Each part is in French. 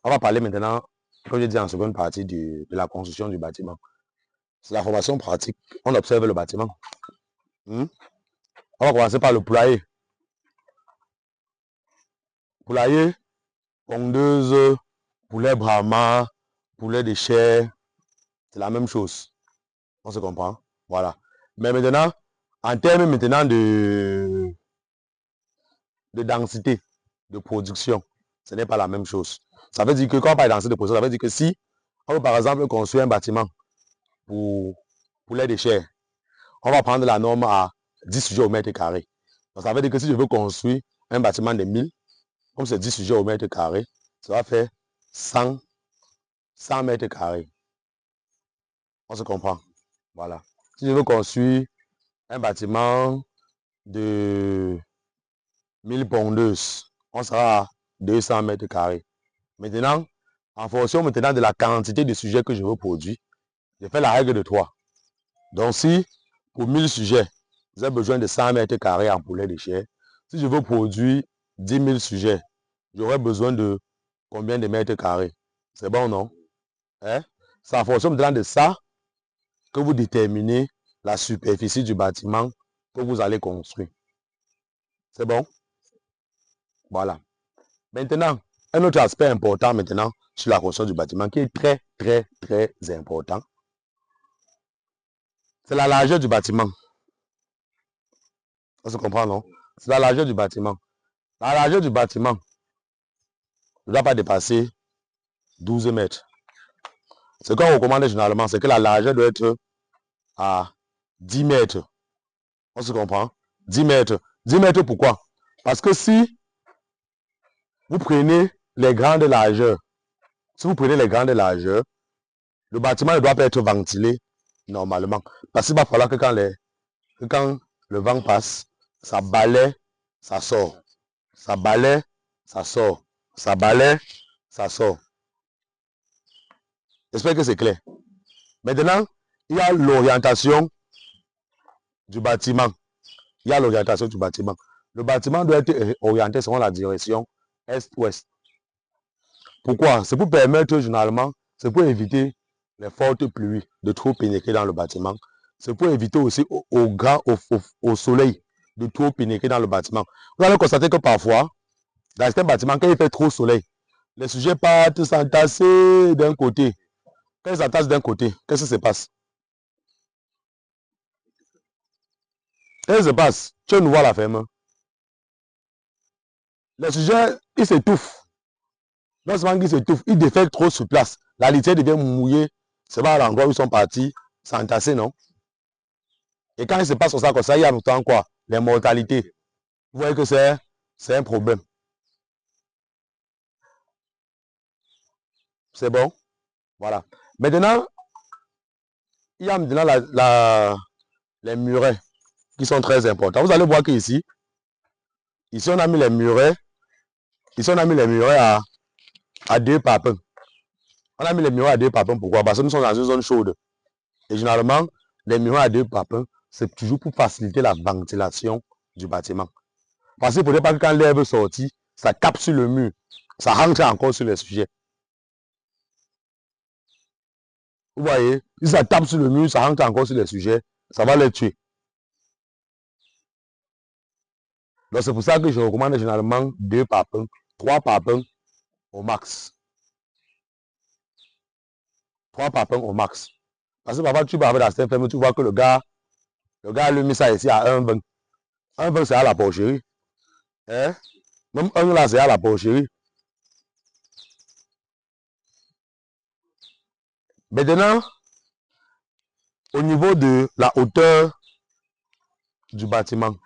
On va parler maintenant, comme je dis en seconde partie de la construction du bâtiment. C'est la formation pratique. On observe le bâtiment. On va commencer par le poulailler. Poulailler, pondeuse, poulet brahma, poulet de chair, c'est la même chose. On se comprend? Voilà. Mais maintenant, en termes maintenant de densité de production, ce n'est pas la même chose. Ça veut dire que quand on parle de densité de production, ça veut dire que si on veut par exemple construire un bâtiment pour poulet de chair, on va prendre la norme à 10 sujets au mètre carré. Donc ça veut dire que si je veux construire un bâtiment de 1000, comme c'est 10 sujets au mètre carré, ça va faire 100 mètres carrés. On se comprend? Voilà. Si je veux construire un bâtiment de 1000 pondeuses, on sera à 200 mètres carrés. Maintenant, en fonction maintenant de la quantité de sujets que je veux produire, je fais la règle de 3. Donc si pour 1000 sujets, j'ai besoin de 100 mètres carrés en poulet de chair, si je veux produire 10 000 sujets, j'aurai besoin de combien de mètres carrés? C'est bon, non? Hein? C'est en fonction maintenant de ça que vous déterminez la superficie du bâtiment que vous allez construire. C'est bon? Voilà. Maintenant, un autre aspect important maintenant sur la construction du bâtiment qui est très, très, très important, c'est la largeur du bâtiment. On se comprend, non? C'est la largeur du bâtiment. La largeur du bâtiment ne doit pas dépasser 12 mètres. Ce qu'on recommande généralement, c'est que la largeur doit être à 10 mètres. On se comprend? 10 mètres. 10 mètres pourquoi? Parce que si vous prenez les grandes largeurs, le bâtiment ne doit pas être ventilé normalement. Parce qu'il va falloir que quand le vent passe, ça balaie, ça sort. Ça balaie, ça sort. Ça balaie, ça sort. J'espère que c'est clair. Maintenant, il y a l'orientation du bâtiment. Le bâtiment doit être orienté selon la direction est-ouest. Pourquoi? C'est pour permettre généralement, c'est pour éviter les fortes pluies de trop pénétrer dans le bâtiment. C'est pour éviter aussi au soleil de trop pénétrer dans le bâtiment. Vous allez constater que parfois, dans certains bâtiments, quand il fait trop soleil, les sujets partent s'entasser d'un côté. Quand ils s'entassent d'un côté, qu'est-ce qui se passe? Qu'est-ce qui se passe? Tu nous vois la ferme. Les sujets, ils s'étouffent. Non seulement qu'ils s'étouffent, ils défèquent trop sur place. La litière devient mouillée. C'est pas à l'endroit où ils sont partis s'entasser, non? Et quand il se passe comme ça, il y a pourtant quoi? Les mortalités. Vous voyez que c'est un problème. C'est bon? Voilà. Maintenant, il y a maintenant les murets qui sont très importants. Vous allez voir qu'ici, ici on a mis les murets. Ici on a mis les murets à 2 papins. On a mis les murets à 2 papins. Pourquoi? Parce que nous sommes dans une zone chaude. Et généralement, les murets à 2 papins, c'est toujours pour faciliter la ventilation du bâtiment. Parce qu'il ne faudrait pas que quand l'air veut sortir, ça tape sur le mur. Ça rentre encore sur les sujets. Vous voyez, si ça tape sur le mur, ça rentre encore sur les sujets, ça va les tuer. Donc c'est pour ça que je recommande généralement 2 papins, 3 papins au max. 3 papins au max. Parce que parfois tu vas avec la certaine ferme, tu vois que le gars lui met ça ici à 1,20. 1,20 c'est à la porcherie. Hein? Même 1 là c'est à la porcherie. Maintenant, au niveau de la hauteur du bâtiment,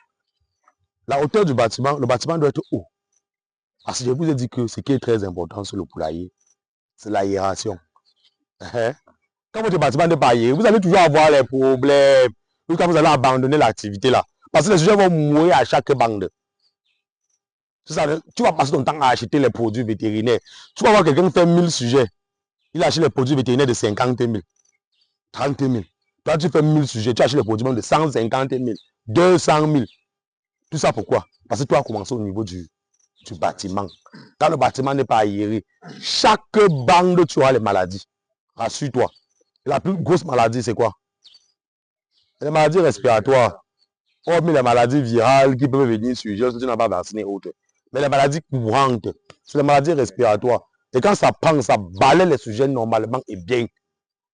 le bâtiment doit être haut. Parce que je vous ai dit que ce qui est très important sur le poulailler, c'est l'aération. Quand votre bâtiment n'est pas aéré, vous allez toujours avoir les problèmes jusqu'à vous allez abandonner l'activité là. Parce que les sujets vont mourir à chaque bande. Ça, tu vas passer ton temps à acheter les produits vétérinaires. Tu vas voir quelqu'un faire 1000 sujets. Il achète les produits vétérinaires de 50 000, 30 000. Toi, tu fais 1000 sujets, tu achètes les produits de 150 000, 200 000. Tout ça pourquoi? Parce que tu as commencé au niveau du du bâtiment. Quand le bâtiment n'est pas aéré, chaque bande, tu auras les maladies. Rassure-toi. La plus grosse maladie, c'est quoi? Les maladies respiratoires. Hormis les maladies virales qui peuvent venir sur si tu n'as pas vacciné autre. Mais les maladies courantes, c'est les maladies respiratoires. Et quand ça prend, ça balaie les sujets normalement et bien.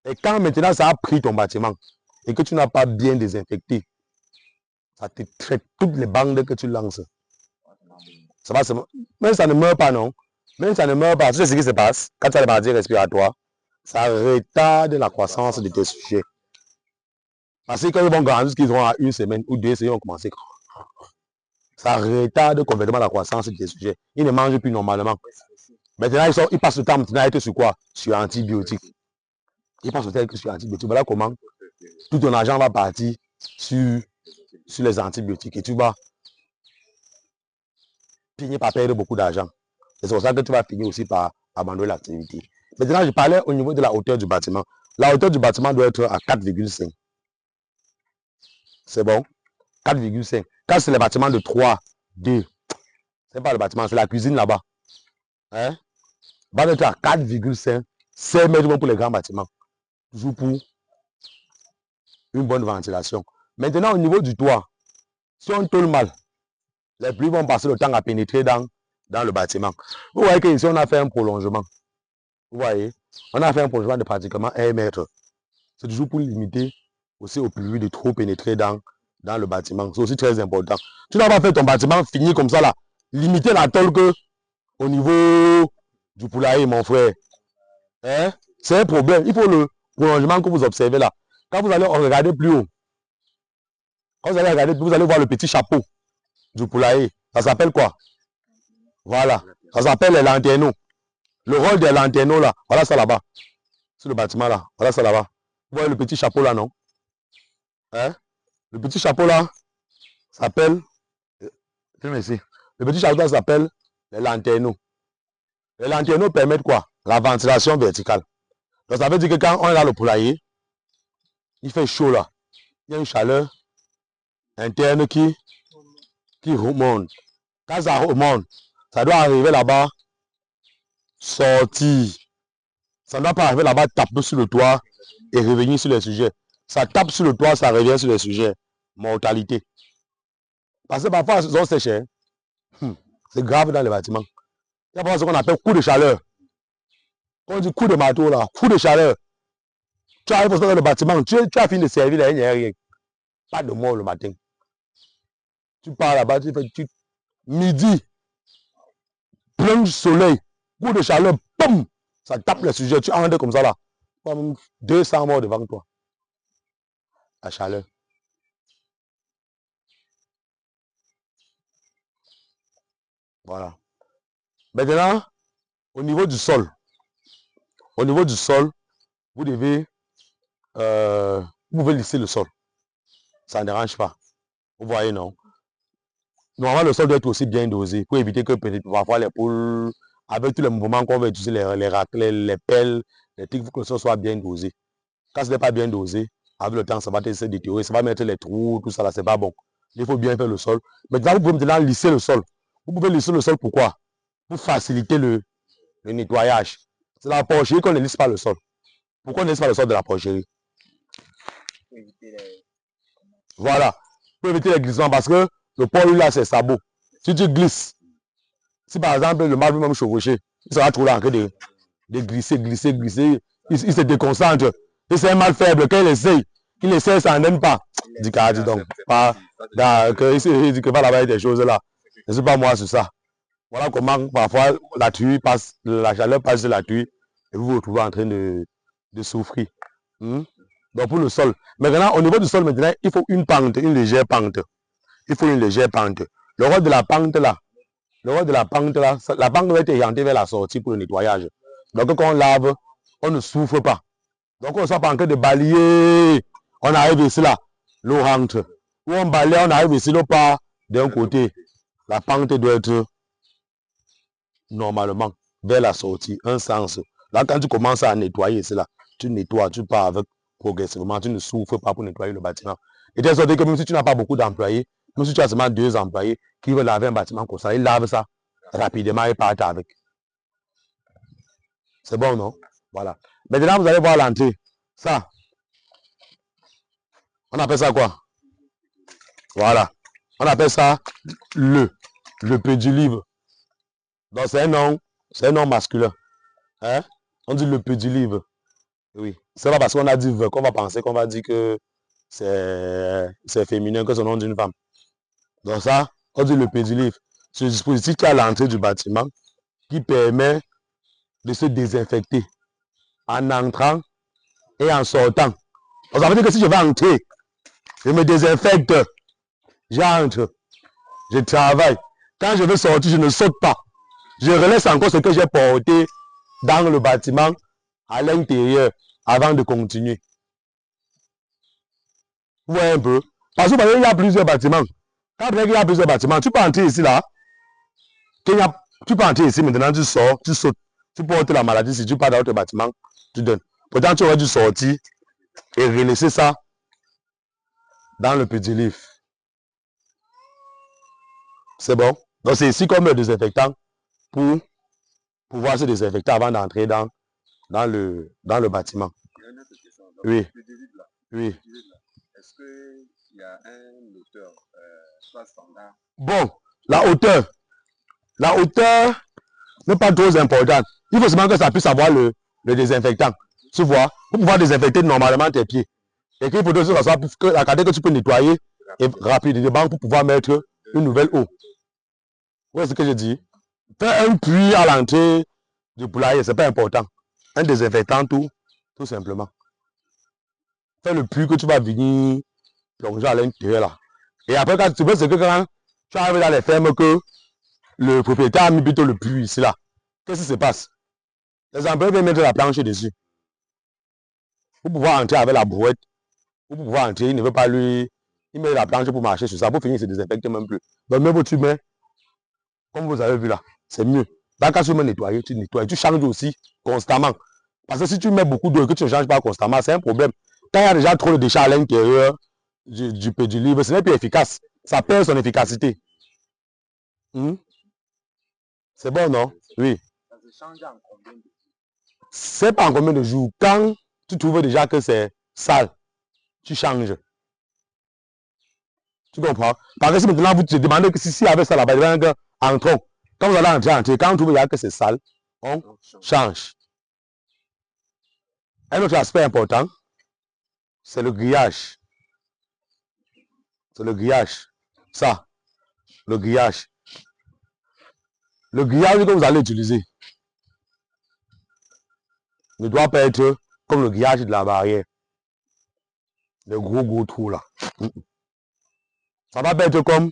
Et quand maintenant ça a pris ton bâtiment et que tu n'as pas bien désinfecté, ça te traite toutes les bandes que tu lances. Ça va, même ça ne meurt pas, non? Même ça ne meurt pas. Tu sais ce qui se passe quand tu as les maladies respiratoires? Ça retarde la croissance de tes sujets. Parce que quand ils vont grandir, qu'ils auront à 1 semaine ou 2 semaines, ils vont commencer. Ça retarde complètement la croissance de tes sujets. Ils ne mangent plus normalement. Maintenant, ils passent le temps maintenant à être sur quoi? Sur antibiotiques. Ils passent le temps à être sur antibiotiques. Voilà comment tout ton argent va partir sur les antibiotiques. Et tu vas finir par perdre beaucoup d'argent. C'est pour ça que tu vas finir aussi par abandonner l'activité. Maintenant, je parlais au niveau de la hauteur du bâtiment. La hauteur du bâtiment doit être à 4,5. C'est bon? 4,5. Quand c'est le bâtiment de 3, 2, c'est pas le bâtiment, c'est la cuisine là-bas. Hein? Va être à 4,5. C'est mètres pour les grands bâtiments. Toujours pour une bonne ventilation. Maintenant, au niveau du toit, si on tourne mal, les pluies vont passer le temps à pénétrer dans le bâtiment. Vous voyez qu'ici, on a fait un prolongement. Vous voyez? On a fait un prolongement de pratiquement 1 mètre. C'est toujours pour limiter aussi aux pluies de trop pénétrer dans le bâtiment. C'est aussi très important. Tu n'as pas fait ton bâtiment fini comme ça là. Limiter la tôle que au niveau du poulailler, mon frère. Hein? C'est un problème. Il faut le prolongement que vous observez là. Quand vous allez regarder plus haut, quand vous allez regarder, vous allez voir le petit chapeau du poulailler. Ça s'appelle quoi? Voilà. Ça s'appelle les lanterneaux. Le rôle des lanterneaux là, voilà ça là-bas. Sur le bâtiment là, voilà ça là-bas. Vous voyez le petit chapeau là, non? Hein? Le petit chapeau là s'appelle, le petit chapeau là s'appelle les lanterneaux. Les lanterneaux permettent quoi? La ventilation verticale. Donc ça veut dire que quand on est dans le poulailler, il fait chaud là. Il y a une chaleur interne qui remonte. Quand ça remonte, ça doit arriver là-bas, sortir. Ça ne doit pas arriver là-bas, taper sur le toit et revenir sur les sujets. Ça tape sur le toit, ça revient sur les sujets. Mortalité. Parce que parfois, la saison sèche, c'est grave dans les bâtiments. Il y a pas ce qu'on appelle coup de chaleur. Quand on dit coup de marteau là, coup de chaleur. Tu arrives dans le bâtiment, tu as fini de servir, là, il n'y a rien. Pas de mort le matin. Tu pars là-bas, tu fais midi, plein soleil, coup de chaleur, boum, ça tape le sujet, tu entres comme ça là. 200 morts devant toi. La chaleur. Voilà. Maintenant, au niveau du sol, vous devez, vous pouvez lisser le sol. Ça ne dérange pas. Vous voyez, non? Normalement, le sol doit être aussi bien dosé pour éviter que parfois les poules, avec tous les mouvements qu'on va utiliser, les raclets, les pelles, les trucs, il faut que le sol soit bien dosé. Quand ce n'est pas bien dosé, avec le temps, ça va se détériorer, ça va mettre les trous, tout ça là, c'est pas bon. Il faut bien faire le sol. Maintenant, vous pouvez maintenant lisser le sol. Vous pouvez lisser le sol, pourquoi? Pour faciliter le nettoyage. C'est la porcherie qu'on ne lisse pas le sol. Pourquoi on ne lisse pas le sol de la porcherie? Voilà. Pour éviter les glissements, parce que le port, là, c'est sabot. Si tu glisses, si par exemple le mâle veut même chevaucher, il sera trop là en train de glisser. Il se déconcentre. Et c'est un mal faible. Quand il essaye, ça n'aime pas. Il dit donc, pas, il dit que pas là-bas des choses là. Je ne sais pas moi sur ça. Voilà comment parfois la tuile passe, la chaleur passe sur la tuile et vous vous retrouvez en train de souffrir. Donc pour le sol. Maintenant, au niveau du sol, maintenant, il faut une pente, une légère pente. Il faut une légère pente. Le rôle de la pente là, la pente va être orientée vers la sortie pour le nettoyage. Donc quand on lave, on ne souffre pas. Donc on ne soit pas en train de balayer. On arrive ici là, l'eau rentre. Ou on balaye, on arrive ici, l'eau part d'un côté. La pente doit être normalement vers la sortie, un sens. Là, quand tu commences à nettoyer ici là, tu nettoies, tu pars avec progressivement, tu ne souffres pas pour nettoyer le bâtiment. Et de sorte que même si tu n'as pas beaucoup d'employés, même si tu as seulement 2 employés qui veulent laver un bâtiment comme ça, ils lavent ça rapidement et partent avec. C'est bon, non? Voilà. Maintenant, vous allez voir l'entrée. Ça, on appelle ça quoi? Voilà. On appelle ça le pédilive. Donc, c'est un nom masculin. Hein? On dit le pédilive. Oui. C'est pas parce qu'on a dit qu'on va penser qu'on va dire que c'est féminin, que c'est le nom d'une femme. Donc ça, on dit le pédilive. C'est le dispositif qui est à l'entrée du bâtiment qui permet de se désinfecter en entrant et en sortant. Donc ça veut dire que si je vais entrer, je me désinfecte, j'entre, je travaille. Quand je veux sortir, je ne saute pas. Je relaisse encore ce que j'ai porté dans le bâtiment à l'intérieur avant de continuer. Vous voyez un peu? Parce que il y a plusieurs bâtiments. Quand il y a plusieurs bâtiments, tu peux entrer ici là. Tu peux entrer ici, maintenant tu sors, tu sautes. Tu portes la maladie, si tu pars dans l'autre bâtiment, tu donnes. Pourtant, tu aurais dû sortir et relaisser ça dans le petit livre. C'est bon? Donc c'est ici comme le désinfectant pour pouvoir se désinfecter avant d'entrer dans le bâtiment. Oui. Oui. Est-ce qu'il y a un hauteur soit standard? Bon, la hauteur n'est pas trop importante. Il faut seulement que ça puisse avoir le désinfectant. Tu vois, pour pouvoir désinfecter normalement tes pieds. Et qu'il faut aussi ça pour que la quantité que tu peux nettoyer est rapidement pour pouvoir mettre une nouvelle eau. Vous voyez ce que je dis? Faire un puits à l'entrée du poulailler, c'est pas important. Un désinfectant tout simplement. Fais le puits que tu vas venir plonger à l'intérieur là. Et après, quand tu veux, c'est que quand tu arrives dans les fermes que le propriétaire a mis plutôt le puits ici là. Qu'est-ce qui se passe? Les employés viennent mettre la planche dessus. Pour pouvoir entrer avec la brouette, pour pouvoir entrer, il ne veut pas lui. Il met la planche pour marcher sur ça. Pour finir, il ne se désinfecte même plus. Donc, même où tu mets, comme vous avez vu là, c'est mieux. Là, quand tu mets nettoyer, tu nettoies. Tu changes aussi constamment. Parce que si tu mets beaucoup d'eau et que tu ne changes pas constamment, c'est un problème. Quand il y a déjà trop de déchets à l'intérieur du pédilive, ce n'est plus efficace. Ça perd son efficacité. C'est bon, non? Oui. Ça se change en combien de jours? C'est pas en combien de jours. Quand tu trouves déjà que c'est sale, tu changes. Tu comprends? Parce que si maintenant vous te demandez que si avec ça là-bas, entrons. Quand vous allez entrer, quand vous trouvez déjà que c'est sale, on change. Un autre aspect important, c'est le grillage. C'est le grillage. Ça, le grillage. Le grillage que vous allez utiliser ne doit pas être comme le grillage de la barrière. Les gros trous là. Ça va pas être comme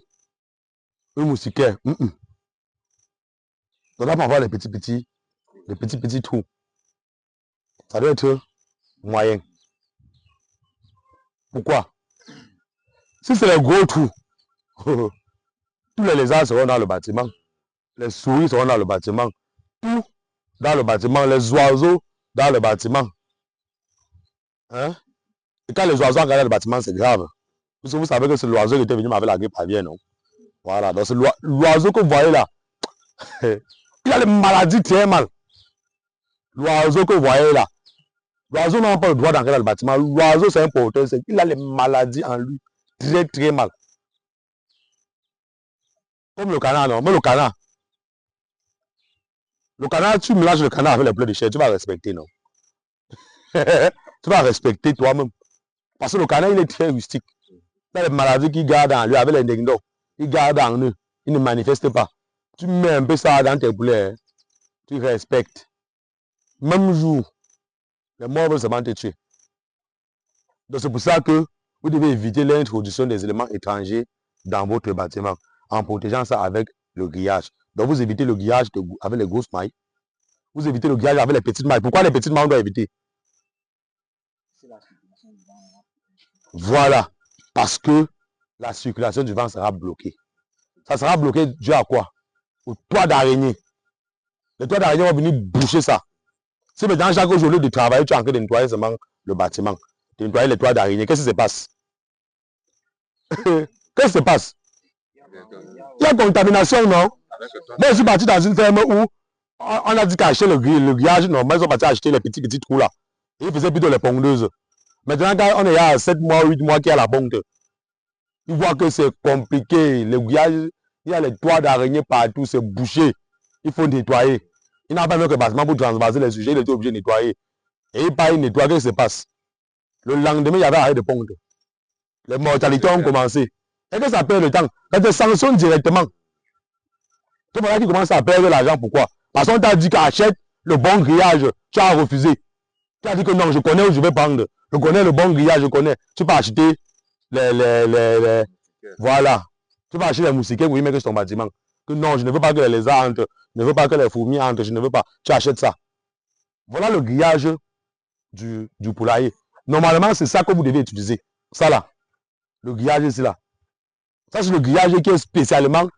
un moustiquaire. Ça doit pas avoir les petits trous. Ça doit être moyen. Pourquoi? Si c'est les gros trous, tous les lézards seront dans le bâtiment. Les souris seront dans le bâtiment. Tout dans le bâtiment. Les oiseaux dans le bâtiment. Hein? Et quand les oiseaux regardent le bâtiment, c'est grave. Parce que vous savez que c'est l'oiseau qui était venu avec la grippe aviaire, non? Voilà. Donc c'est l'oiseau que vous voyez là. Il a les maladies très mal. L'oiseau que vous voyez là. L'oiseau n'a pas le droit d'entrer dans le bâtiment. L'oiseau, c'est un porteur. Il a les maladies en lui. Très mal. Comme le canard, non? Mais le canard, tu mélanges le canard avec les pleurs de chair, tu vas respecter, non? Tu vas respecter toi-même. Parce que le canard, il est très rustique. Il a les maladies qu'il garde en lui avec les negnos. Il garde en eux. Il ne manifeste pas. Tu mets un peu ça dans tes poulets. Tu respectes. Même jour, les morts veulent seulement te tuer. Donc c'est pour ça que vous devez éviter l'introduction des éléments étrangers dans votre bâtiment en protégeant ça avec le grillage. Donc vous évitez le grillage avec les grosses mailles. Vous évitez le grillage avec les petites mailles. Pourquoi les petites mailles on doit éviter? Voilà. Parce que la circulation du vent sera bloquée. Ça sera bloqué dû à quoi? Au toit d'araignée. Les toits d'araignée vont venir boucher ça. Si maintenant chaque jour de travail, tu es en train de nettoyer seulement le bâtiment, de nettoyer les toits d'araignée, qu'est-ce qui se passe? Qu'est-ce qui se passe? Il y a contamination, non? Moi, je suis parti dans une ferme où on a dit qu'acheter le grillage normal, ils sont partis acheter les petits trous là. Et ils faisaient plutôt les pondeuses. Maintenant, quand on est à 7 mois, 8 mois qui a la ponte, ils voient que c'est compliqué. Le grillage, il y a les toits d'araignée partout, c'est bouché. Il faut nettoyer. Il n'a pas même que bâtiment pour transvaser les sujets, il était obligé de nettoyer. Et il nettoie, qu'est-ce qui se passe? Le lendemain, il y avait arrêt de ponte. Les mortalités ont commencé. Et que ça perd le temps. Ça te sanctionne directement. C'est pour ça qu'ils commencent à perdre l'argent. Pourquoi? Parce qu'on t'a dit qu'achète le bon grillage. Tu as refusé. Tu as dit que non, je connais où je vais prendre. Je connais le bon grillage, je connais. Tu peux acheter les voilà. Tu peux acheter les moustiquaires pour y mettre ton bâtiment. Que non, je ne veux pas que les lézards entrent. Je ne veux pas que les fourmis entrent. Je ne veux pas. Tu achètes ça. Voilà le grillage du poulailler. Normalement, c'est ça que vous devez utiliser. Ça là. Le grillage ici là. Ça, c'est le grillage qui est spécialement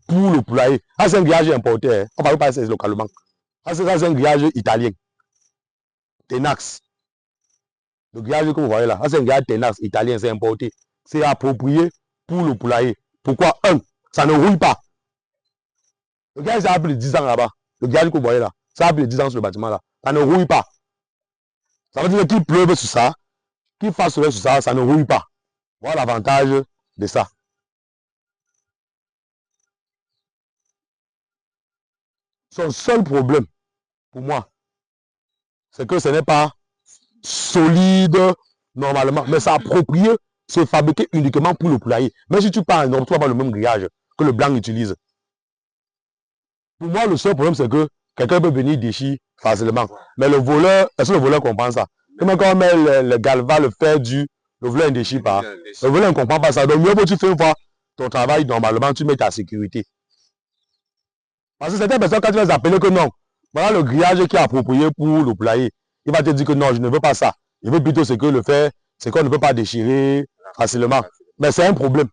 pour le poulailler. Ça, c'est un grillage importé. Hein. On ne parle pas de ça localement. Ça, c'est un grillage italien. Tenax. Le grillage que vous voyez là, c'est un grillage Tenax italien, c'est importé. C'est approprié pour le poulailler. Pourquoi? Un, ça ne rouille pas. Le grillage, ça a plus de 10 ans là-bas. Le grillage que vous voyez là, ça a plus de 10 ans sur le bâtiment là. Ça ne rouille pas. Ça veut dire qu'il pleuve sur ça, qu'il fasse soleil sur ça, ça ne rouille pas. Voilà l'avantage de ça. Son seul problème, pour moi, c'est que ce n'est pas solide normalement, mais c'est approprié, c'est fabriqué uniquement pour le poulailler. Mais si tu parles, non, tu vas pas le même grillage que le blanc utilise. Pour moi, le seul problème, c'est que quelqu'un peut venir déchirer facilement. Mais le voleur, est-ce que le voleur comprend ça? Même quand on met le galva, le fer dur, le voleur ne déchire pas. Le voleur ne comprend pas ça. Donc, mieux que tu fais une fois ton travail, normalement, tu mets ta sécurité. Parce que certaines personnes, quand tu vas les appeler que non, voilà le grillage qui est approprié pour le poulailler, il va te dire que non, je ne veux pas ça. Il veut plutôt ce que le fait, c'est qu'on ne peut pas déchirer facilement. Mais c'est un problème.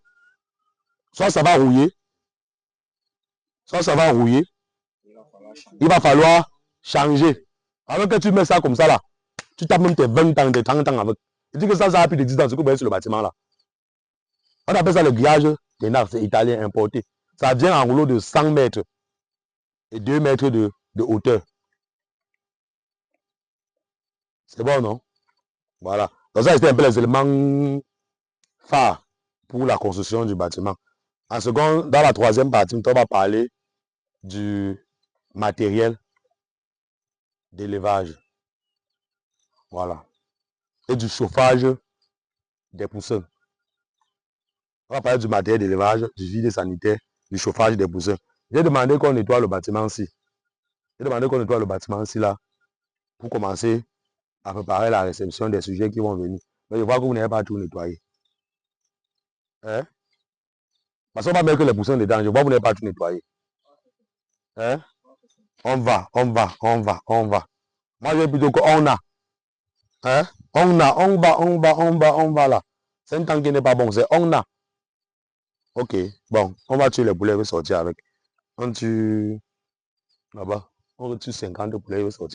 Soit ça va rouiller, soit ça va rouiller. Il va falloir changer. Alors que tu mets ça comme ça là, tu tapes même tes 20 ans, tes 30 ans avec. Je dis que ça a plus de 10 ans, ce que vous voyez sur le bâtiment là. On appelle ça le grillage Tenax, c'est italien importé. Ça vient en rouleau de 100 mètres et 2 mètres de hauteur. C'est bon, non? Voilà. Donc ça, c'était un peu les éléments phares pour la construction du bâtiment. En second, dans la troisième partie, on va parler du matériel d'élevage. Voilà. Et du chauffage des poussins. On va parler du matériel d'élevage, du vide sanitaire, du chauffage des poussins. J'ai demandé qu'on nettoie le bâtiment ici. J'ai demandé qu'on nettoie le bâtiment ici là pour commencer à préparer la réception des sujets qui vont venir. Mais je vois que vous n'avez pas tout nettoyé. Hein? Parce qu'on va mettre les poussins dedans. Je vois que vous n'avez pas tout nettoyé. Hein? On va. Moi, je vais plutôt qu'on a. Hein? On va là. C'est un temps qui n'est pas bon. C'est on a. Ok. Bon, on va tuer les poulets et sortir avec. On tue là-bas. On tue 50 poulets et sortir.